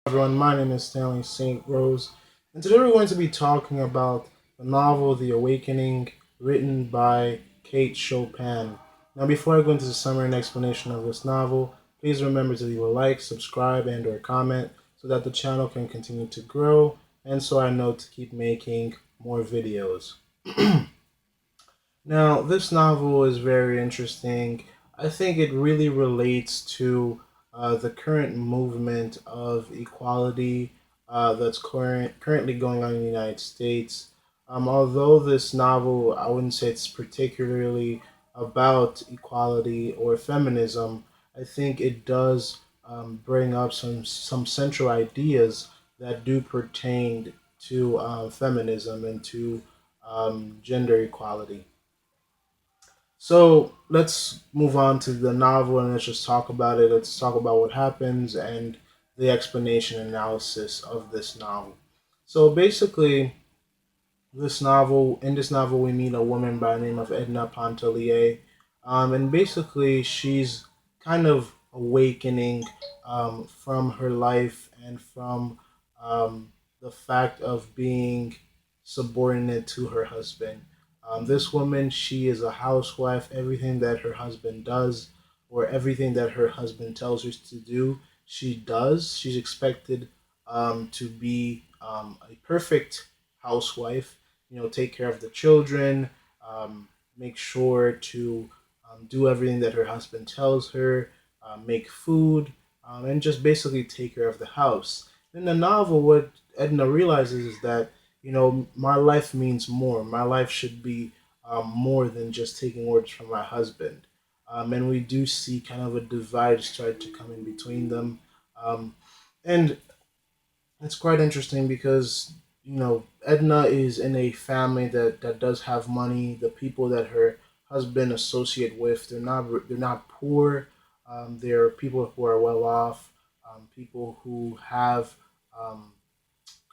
Everyone, my name is Stanley St. Rose, and today we're going to be talking about the novel The Awakening, written by Kate Chopin. Now, before I go into the summary and explanation of this novel, please remember to leave a like, subscribe, and/or comment so that the channel can continue to grow, and so I know to keep making more videos. Now, this novel is very interesting. I think it really relates to the current movement of equality that's currently going on in the United States. Although this novel, I wouldn't say it's particularly about equality or feminism, I think it does bring up some central ideas that do pertain to feminism and to gender equality. So let's move on to the novel and let's just talk about it. Let's talk about what happens and the explanation and analysis of this novel. So basically, in this novel, we meet a woman by the name of Edna Pontellier, and basically, she's kind of awakening from her life and from the fact of being subordinate to her husband. This woman, she is a housewife. Everything that her husband does, or everything that her husband tells her to do, she does. She's expected to be a perfect housewife, take care of the children, make sure to do everything that her husband tells her, make food, and just basically take care of the house. In the novel, what Edna realizes is that, my life means more. My life should be more than just taking orders from my husband. And we do see kind of a divide start to come in between them. Um, and it's quite interesting because Edna is in a family that does have money. The people that her husband associate with, they're not poor. They're people who are well off, people who have um,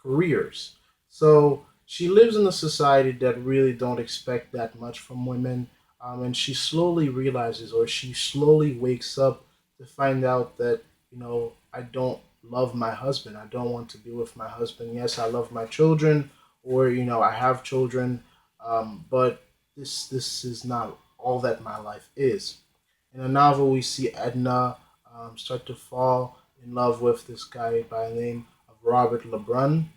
careers. So she lives in a society that really don't expect that much from women, and she slowly realizes, or she slowly wakes up to find out that I don't love my husband. I don't want to be with my husband. Yes, I love my children, or I have children, but this is not all that my life is. In the novel, we see Edna start to fall in love with this guy by the name of Robert LeBrun,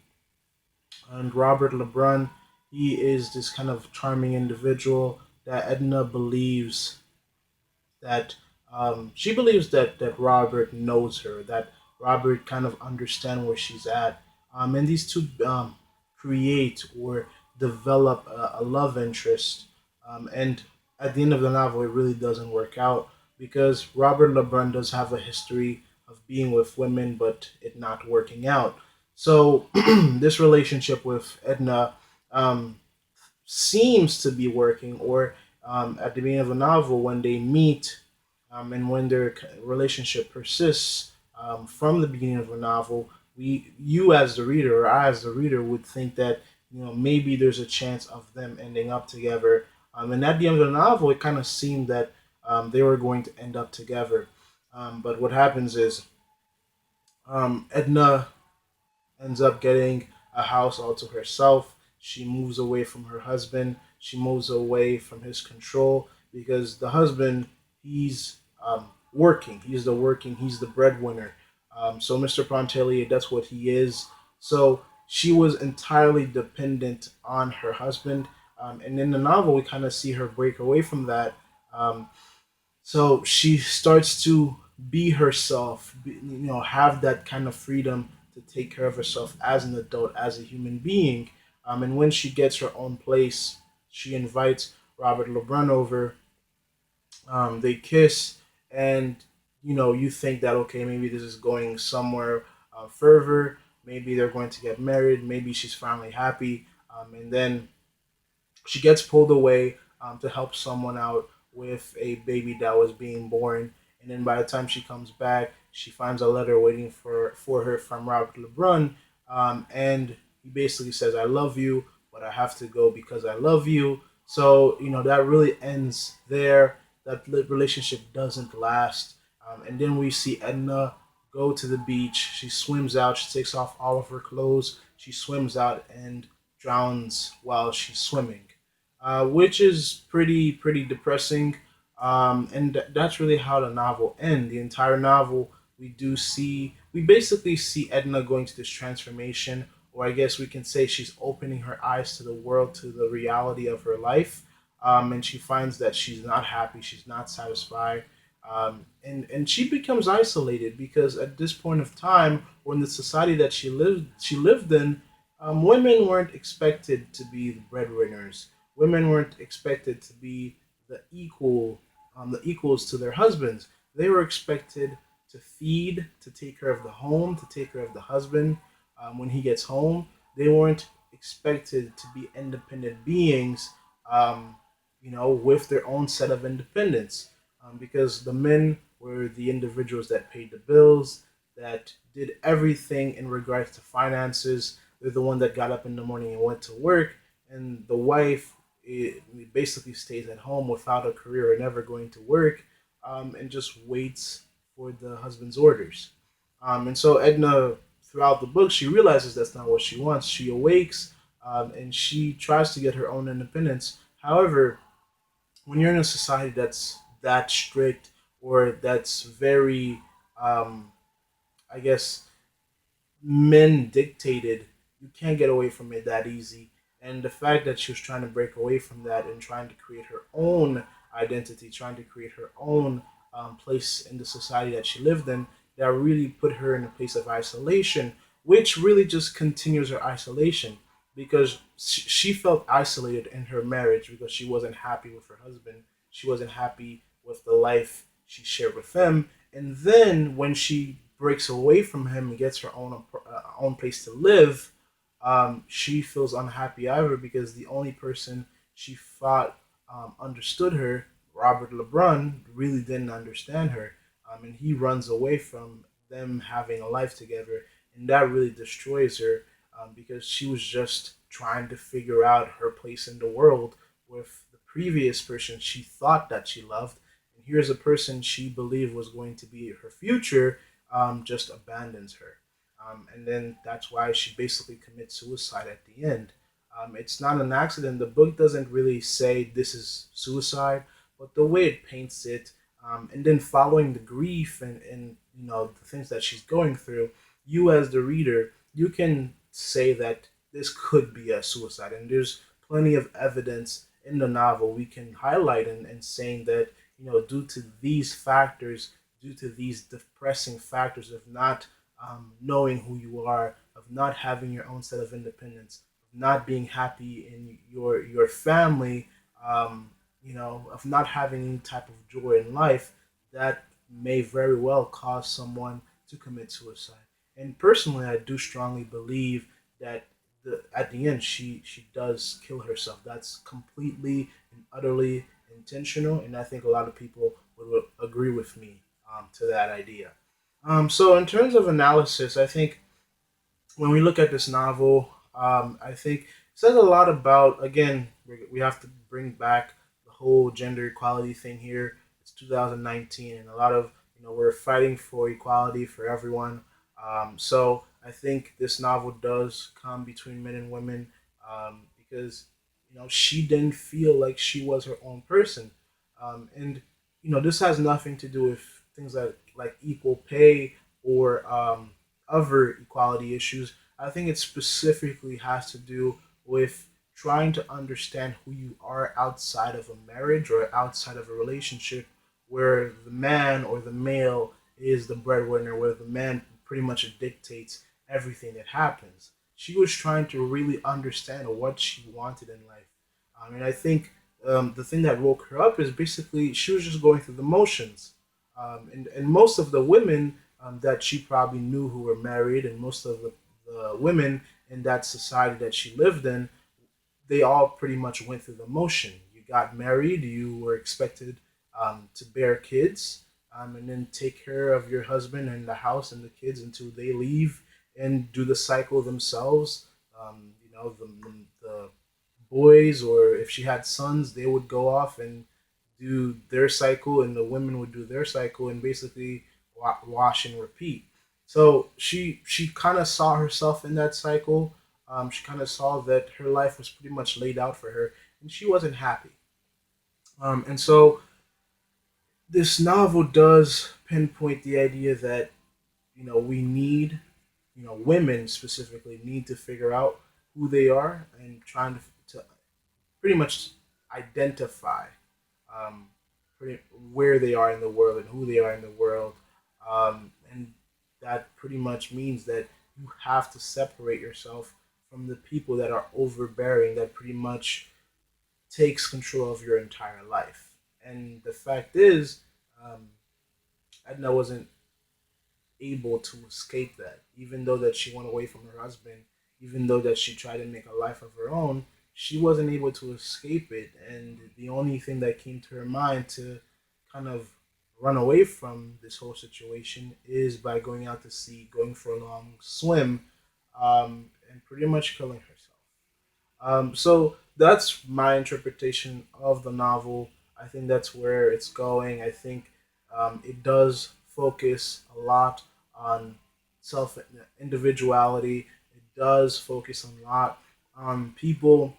and Robert LeBrun, he is this kind of charming individual that Edna believes that she believes that Robert knows her, that Robert kind of understand where she's at, and these two create or develop a love interest, and at the end of the novel, it really doesn't work out because Robert LeBrun does have a history of being with women, but it not working out. So this relationship with Edna um, seems to be working, or at the beginning of the novel, when they meet and when their relationship persists from the beginning of the novel, you as the reader, or I as the reader, would think that maybe there's a chance of them ending up together. And at the end of the novel, it kind of seemed that they were going to end up together. But what happens is Edna ends up getting a house all to herself. She moves away from her husband. She moves away from his control because the husband, he's working. He's the breadwinner. So Mr. Pontellier, that's what he is. So she was entirely dependent on her husband. And in the novel, we kind of see her break away from that. Um, so she starts to be herself, have that kind of freedom to take care of herself as an adult, as a human being. And when she gets her own place, she invites Robert LeBrun over. They kiss, and you think that okay, maybe this is going somewhere further. Maybe they're going to get married. Maybe she's finally happy. And then she gets pulled away to help someone out with a baby that was being born. And then by the time she comes back, she finds a letter waiting for her from Robert LeBrun. And he basically says, I love you, but I have to go because I love you. So, that really ends there. That relationship doesn't last. And then we see Edna go to the beach. She swims out. She takes off all of her clothes. She swims out and drowns while she's swimming, which is pretty depressing. That's really how the novel ends. The entire novel, we basically see Edna going to this transformation, or I guess we can say she's opening her eyes to the world, to the reality of her life, and she finds that she's not happy, she's not satisfied, and she becomes isolated because at this point of time, or in the society that she lived in, women weren't expected to be the breadwinners. Women weren't expected to be the equals to their husbands. They were expected to feed, to take care of the home, to take care of the husband when he gets home. They weren't expected to be independent beings, um, with their own set of independence, because the men were the individuals that paid the bills, that did everything in regards to finances. They're the one that got up in the morning and went to work, and the wife basically stays at home without a career or never going to work, and just waits for the husband's orders. And so Edna, throughout the book, she realizes that's not what she wants. She awakes, and she tries to get her own independence. However, when you're in a society that's that strict, or that's very, um, I guess, men dictated, you can't get away from it that easy. And the fact that she was trying to break away from that and trying to create her own identity, trying to create her own place in the society that she lived in, that really put her in a place of isolation, which really just continues her isolation because she felt isolated in her marriage because she wasn't happy with her husband. She wasn't happy with the life she shared with him. And then when she breaks away from him and gets her own place to live, she feels unhappy either because the only person she thought understood her, Robert LeBrun, really didn't understand her, and he runs away from them having a life together, and that really destroys her, because she was just trying to figure out her place in the world with the previous person she thought that she loved, and here's a person she believed was going to be her future, just abandons her. And then that's why she basically commits suicide at the end. It's not an accident. The book doesn't really say this is suicide, but the way it paints it, and then following the grief and the things that she's going through, you as the reader, you can say that this could be a suicide, and there's plenty of evidence in the novel we can highlight and saying that due to these factors, due to these depressing factors of not knowing who you are, of not having your own set of independence, of not being happy in your family, of not having any type of joy in life, that may very well cause someone to commit suicide. And personally, I do strongly believe that at the end she does kill herself. That's completely and utterly intentional, and I think a lot of people would agree with me to that idea. So, in terms of analysis, I think when we look at this novel, I think it says a lot about, again, we have to bring back the whole gender equality thing here. It's 2019, and a lot of, we're fighting for equality for everyone. So, I think this novel does come between men and women, because, she didn't feel like she was her own person. And this has nothing to do with things like equal pay or other equality issues. I think it specifically has to do with trying to understand who you are outside of a marriage or outside of a relationship where the man or the male is the breadwinner, where the man pretty much dictates everything that happens. She was trying to really understand what she wanted in life. And I think the thing that woke her up is basically she was just going through the motions. And most of the women that she probably knew who were married, and most of the women in that society that she lived in, they all pretty much went through the motion. You got married, you were expected to bear kids, and then take care of your husband and the house and the kids until they leave and do the cycle themselves. The boys, or if she had sons, they would go off and do their cycle, and the women would do their cycle, and basically wash and repeat. So she kind of saw herself in that cycle. She kind of saw that her life was pretty much laid out for her, and she wasn't happy. And so this novel does pinpoint the idea that we need, women specifically need to figure out who they are and trying to pretty much identify um, pretty, where they are in the world and who they are in the world. And that pretty much means that you have to separate yourself from the people that are overbearing, that pretty much takes control of your entire life. And the fact is, um, Edna wasn't able to escape that, even though that she went away from her husband, even though that she tried to make a life of her own. She wasn't able to escape it, and the only thing that came to her mind to kind of run away from this whole situation is by going out to sea, going for a long swim, and pretty much killing herself. So that's my interpretation of the novel. I think that's where it's going. I think it does focus a lot on self individuality. It does focus a lot on people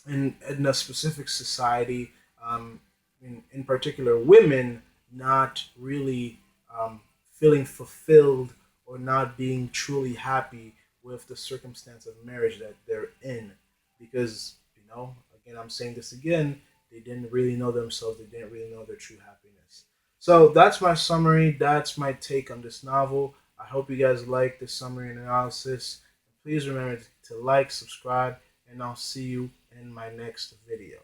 in a specific society, in particular women, not really feeling fulfilled or not being truly happy with the circumstance of marriage that they're in. Because, again, I'm saying this again, they didn't really know themselves, they didn't really know their true happiness. So that's my summary, that's my take on this novel. I hope you guys like this summary and analysis. Please remember to like, subscribe, and I'll see you in my next video.